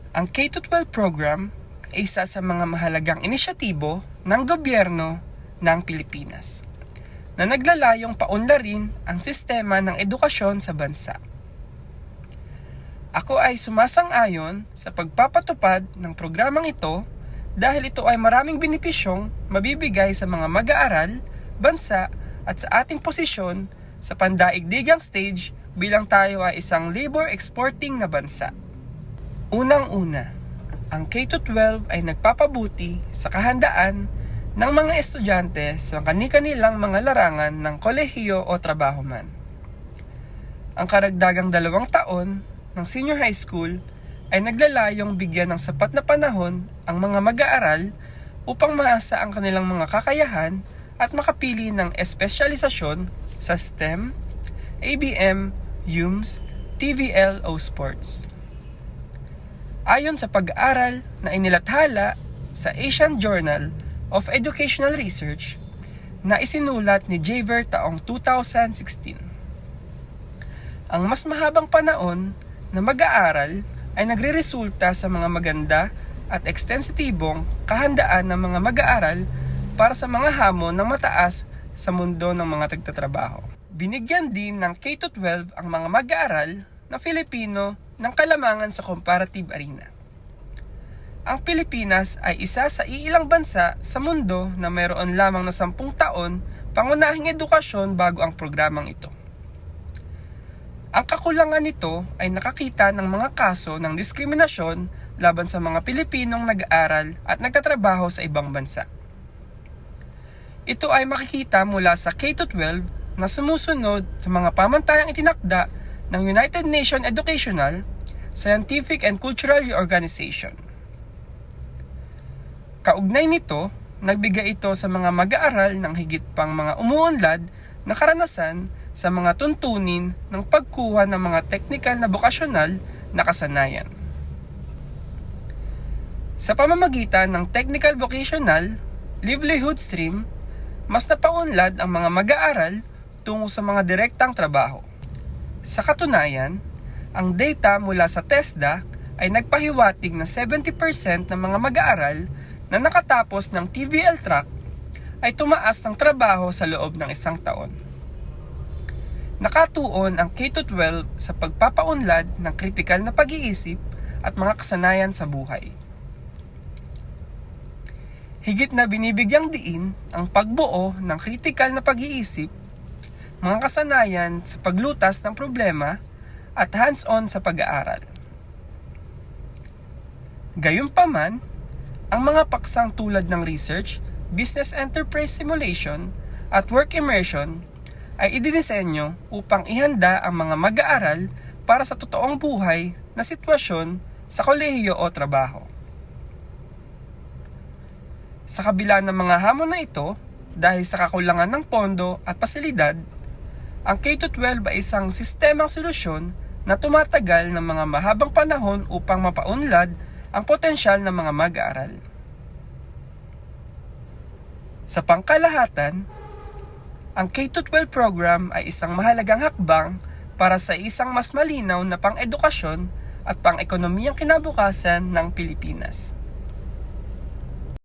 Ang K-12 program ay isa sa mga mahalagang inisyatibo ng gobyerno ng Pilipinas na naglalayong paunlarin ang sistema ng edukasyon sa bansa. Ako ay sumasang-ayon sa pagpapatupad ng programang ito dahil ito ay maraming benepisyong mabibigay sa mga mag-aaral, bansa at sa ating posisyon sa pandaigdigang stage bilang tayo ay isang labor exporting na bansa. Unang-una, ang K-12 ay nagpapabuti sa kahandaan ng mga estudyante sa kani-kanilang mga larangan ng kolehiyo o trabaho man. Ang karagdagang 2 taon ng senior high school ay naglalayong bigyan ng sapat na panahon ang mga mag-aaral upang maasa ang kanilang mga kakayahan at makapili ng espesyalisasyon sa STEM, ABM, UMS, TVL o sports. Ayon sa pag-aaral na inilathala sa Asian Journal of Educational Research na isinulat ni Javer taong 2016. Ang mas mahabang panahon na mag-aaral ay nagreresulta sa mga maganda at ekstensitibong kahandaan ng mga mag-aaral para sa mga hamon ng mataas sa mundo ng mga tagtatrabaho. Binigyan din ng K-12 ang mga mag-aaral na Filipino ng kalamangan sa comparative arena. Ang Pilipinas ay isa sa iilang bansa sa mundo na mayroon lamang na 10 taon pangunahing edukasyon bago ang programang ito. Ang kakulangan nito ay nakakita ng mga kaso ng diskriminasyon laban sa mga Pilipinong nag-aaral at nagtatrabaho sa ibang bansa. Ito ay makikita mula sa K-12 na sumusunod sa mga pamantayang itinakda ng United Nations Educational, Scientific and Cultural Organization. Kaugnay nito, nagbigay ito sa mga mag-aaral ng higit pang mga umuunlad na karanasan sa mga tuntunin ng pagkuha ng mga teknikal na bokasyonal na kasanayan. Sa pamamagitan ng technical vocational livelihood stream, mas napaunlad ang mga mag-aaral tungo sa mga direktang trabaho. Sa katunayan, ang data mula sa TESDA ay nagpahiwatig na 70% ng mga mag-aaral na nakatapos ng TVL track ay tumaas ng trabaho sa loob ng 1 taon. Nakatuon ang K-12 sa pagpapaunlad ng kritikal na pag-iisip at mga kasanayan sa buhay. Higit na binibigyang diin ang pagbuo ng kritikal na pag-iisip, mga kasanayan sa paglutas ng problema at hands-on sa pag-aaral. Gayunpaman, ang mga paksang tulad ng research, business enterprise simulation at work immersion ay idinisenyo upang ihanda ang mga mag-aaral para sa totoong buhay na sitwasyon sa kolehiyo o trabaho. Sa kabila ng mga hamon na ito, dahil sa kakulangan ng pondo at pasilidad, ang K-12 ay isang sistemang solusyon na tumatagal ng mga mahabang panahon upang mapaunlad ang potensyal ng mga mag-aaral. Sa pangkalahatan, ang K-12 program ay isang mahalagang hakbang para sa isang mas malinaw na pang-edukasyon at pang-ekonomiyang kinabukasan ng Pilipinas.